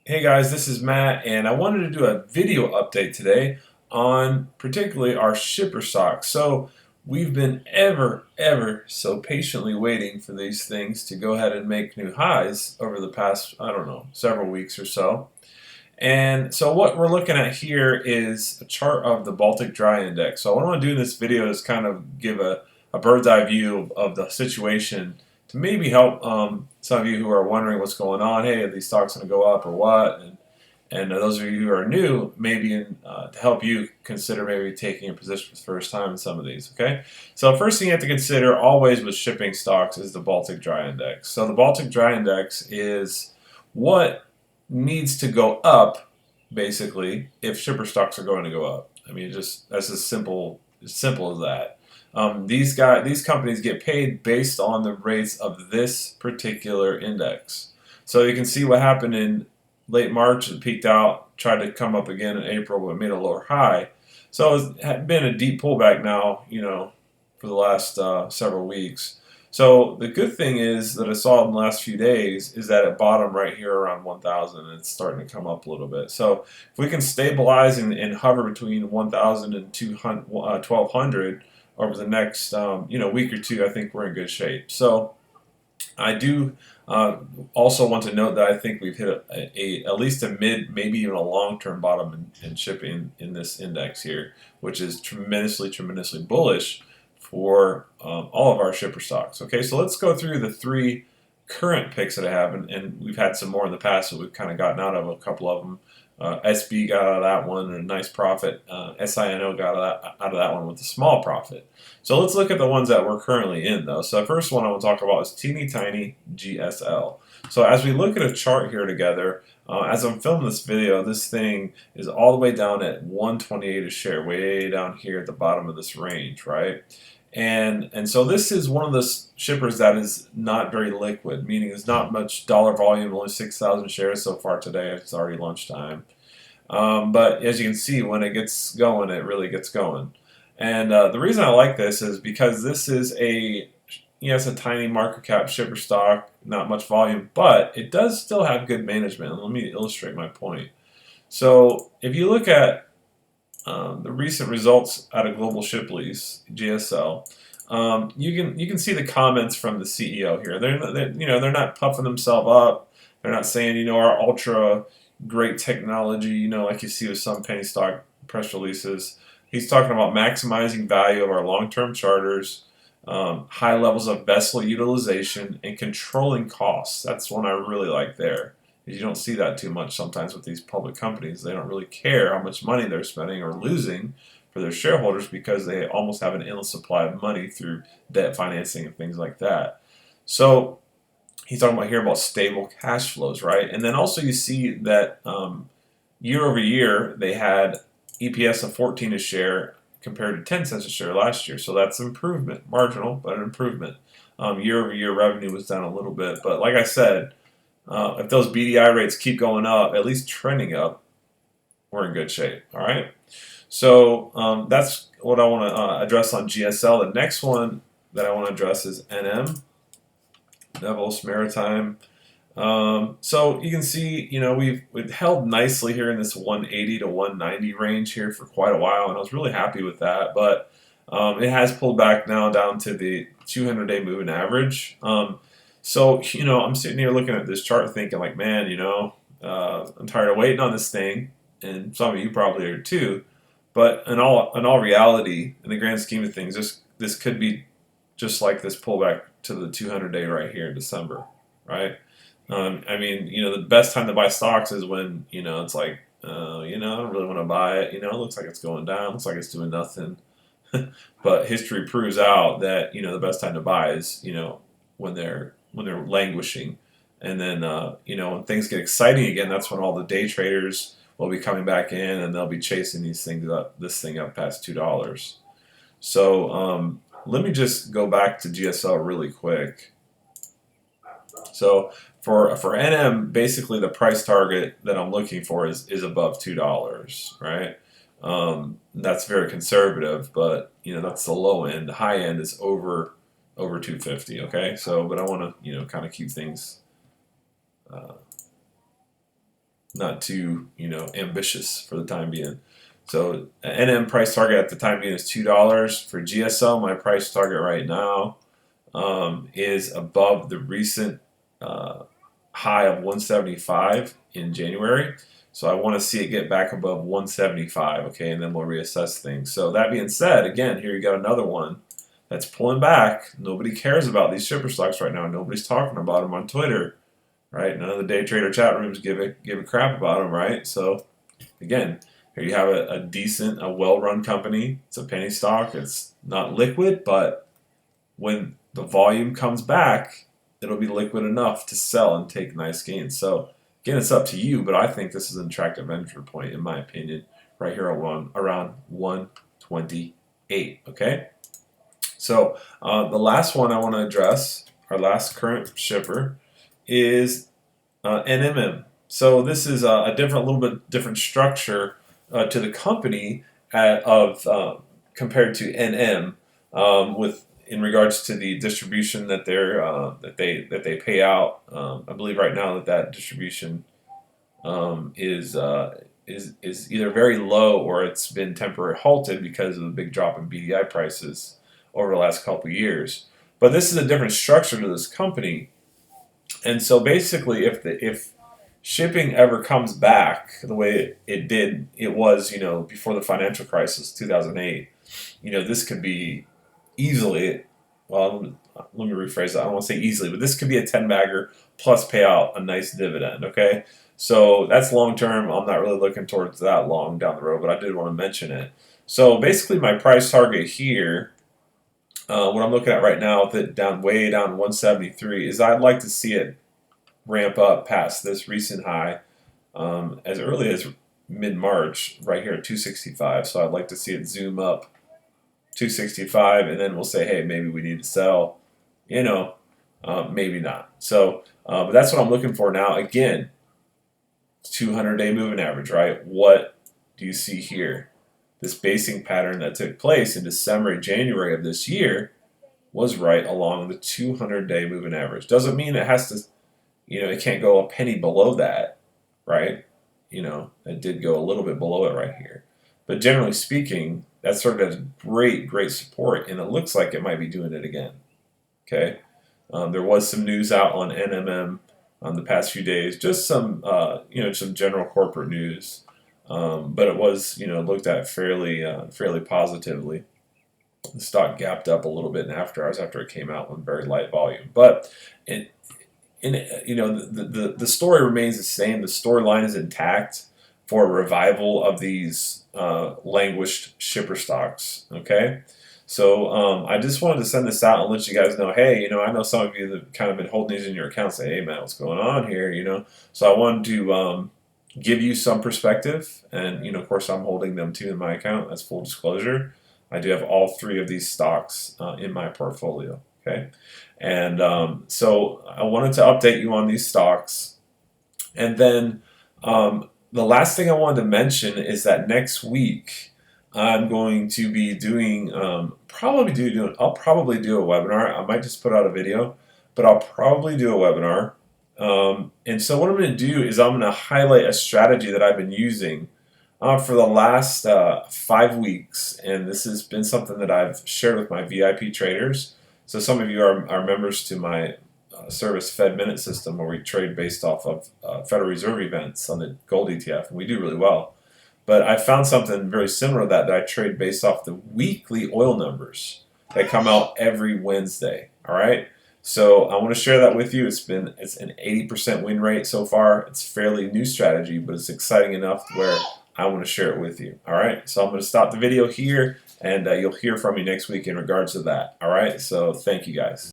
Hey guys, this is Matt, and I wanted to do a video update today on particularly our shipper stock. So we've been ever so patiently waiting for these things to go ahead and make new highs over the past, I don't know, several weeks or so. And so what we're looking at here is a chart of the Baltic Dry Index. So what I want to do in this video is kind of give a bird's eye view of the situation to maybe help some of you who are wondering what's going on. Hey, are these stocks going to go up or what? And those of you who are new, maybe to help you consider maybe taking a position for the first time in some of these, okay? So first thing you have to consider always with shipping stocks is the Baltic Dry Index. So the Baltic Dry Index is what needs to go up, basically, if shipper stocks are going to go up. I mean, just that's as simple as that. These companies get paid based on the rates of this particular index. So you can see what happened in late March. It peaked out, tried to come up again in April, but made a lower high. So it's been a deep pullback now, for the last several weeks. So the good thing is that I saw in the last few days is that it bottomed right here around 1,000 and it's starting to come up a little bit. So if we can stabilize and hover between 1,000 and 1,200 over the next week or two, I think we're in good shape. So I do also want to note that I think we've hit at least a mid, maybe even a long-term bottom in shipping in this index here, which is tremendously bullish for all of our shipper stocks. Okay, so let's go through the three current picks that I have, and we've had some more in the past, so we've kind of gotten out of a couple of them. SB got out of that one and a nice profit. SINO got out of that one with a small profit. So let's look at the ones that we're currently in, though. So the first one I want to talk about is teeny tiny GSL. So as we look at a chart here together, as I'm filming this video, this thing is all the way down at 128 a share, way down here at the bottom of this range, right? And so this is one of the shippers that is not very liquid, meaning there's not much dollar volume, only 6,000 shares so far today. It's already lunchtime. But as you can see, when it gets going, it really gets going. And the reason I like this is because this is it's a tiny market cap shipper stock, not much volume, but it does still have good management. Let me illustrate my point. So if you look at the recent results out of Global Ship Lease (GSL), you can see the comments from the CEO here. They're not puffing themselves up. They're not saying our ultra great technology, like you see with some penny stock press releases. He's talking about maximizing value of our long-term charters, high levels of vessel utilization, and controlling costs. That's one I really like there. You don't see that too much sometimes with these public companies. They don't really care how much money they're spending or losing for their shareholders because they almost have an endless supply of money through debt financing and things like that. So he's talking about here about stable cash flows, right? And then also you see that year over year they had EPS of 14 a share compared to 10 cents a share last year. So that's an improvement, marginal, but an improvement. Year over year revenue was down a little bit, but like I said, if those BDI rates keep going up, at least trending up, we're in good shape. All right. So that's what I want to address on GSL. The next one that I want to address is NM, Nevels Maritime. So you can see, we've held nicely here in this 180 to 190 range here for quite a while, and I was really happy with that. But it has pulled back now down to the 200-day moving average. So, I'm sitting here looking at this chart thinking like, man, I'm tired of waiting on this thing, and some of you probably are too. But in all reality, in the grand scheme of things, this could be just like this pullback to the 200-day right here in December, right? I mean, the best time to buy stocks is when, it's like, I don't really want to buy it. It looks like it's going down. Looks like it's doing nothing. But history proves out that, the best time to buy is, when they're languishing. And then, when things get exciting again, that's when all the day traders will be coming back in and they'll be chasing this thing up past $2. So let me just go back to GSL really quick. So for NM, basically the price target that I'm looking for is above $2, right? That's very conservative, but that's the low end. The high end is over 250. Okay, so but I want to kind of keep things not too, ambitious for the time being. So NM price target at the time being is $2 for GSL. My price target right now is above the recent high of 175 in January. So I want to see it get back above 175, okay, and then we'll reassess things. So that being said, again, here you got another one that's pulling back. Nobody cares about these shipper stocks right now. Nobody's talking about them on Twitter, right? None of the day trader chat rooms give a crap about them, right? So again, here you have a decent, a well-run company. It's a penny stock. It's not liquid, but when the volume comes back, it'll be liquid enough to sell and take nice gains. So again, it's up to you, but I think this is an attractive entry point, in my opinion, right here around 128. Okay. So the last one I want to address, our last current shipper, is NMM. So this is a little bit different structure to the company compared to NM, with in regards to the distribution that they pay out. I believe right now that distribution is either very low or it's been temporarily halted because of the big drop in BDI prices over the last couple of years. But this is a different structure to this company, and so basically, if shipping ever comes back the way it did, it was before the financial crisis, 2008. This could be easily, well, let me rephrase that. I don't want to say easily, but this could be a 10 bagger plus pay out a nice dividend. Okay, so that's long term. I'm not really looking towards that long down the road, but I did want to mention it. So basically, my price target here, what I'm looking at right now, with it way down 173, is I'd like to see it ramp up past this recent high as early as mid-March, right here at 265. So I'd like to see it zoom up 265, and then we'll say, hey, maybe we need to sell. Maybe not. So, but that's what I'm looking for now. Again, 200-day moving average, right? What do you see here? This basing pattern that took place in December and January of this year was right along the 200-day moving average. Doesn't mean it has to, it can't go a penny below that, right? It did go a little bit below it right here. But generally speaking, that sort of has great support, and it looks like it might be doing it again. Okay, there was some news out on NMM on the past few days, just some some general corporate news, but it was looked at fairly positively. The stock gapped up a little bit in after hours after it came out with very light volume, but the story remains the same. The storyline is intact for a revival of these languished shipper stocks. Okay, so I just wanted to send this out and let you guys know, hey, I know some of you that kind of been holding these in your account, say, hey man, what's going on here? So I wanted to give you some perspective, and of course I'm holding them too in my account. That's full disclosure. I do have all three of these stocks in my portfolio. Okay, and so I wanted to update you on these stocks, and then the last thing I wanted to mention is that next week I'm going to be doing I'll probably do a webinar. I might just put out a video, but I'll probably do a webinar. And so what I'm going to do is I'm going to highlight a strategy that I've been using for the last 5 weeks, and this has been something that I've shared with my VIP traders. So some of you are members to my service Fed Minute system, where we trade based off of Federal Reserve events on the gold ETF, and we do really well. But I found something very similar to that I trade based off the weekly oil numbers that come out every Wednesday. All right. So I want to share that with you. It's an 80% win rate so far. It's a fairly new strategy, but it's exciting enough where I want to share it with you. All right. So I'm going to stop the video here, and you'll hear from me next week in regards to that. All right. So thank you guys.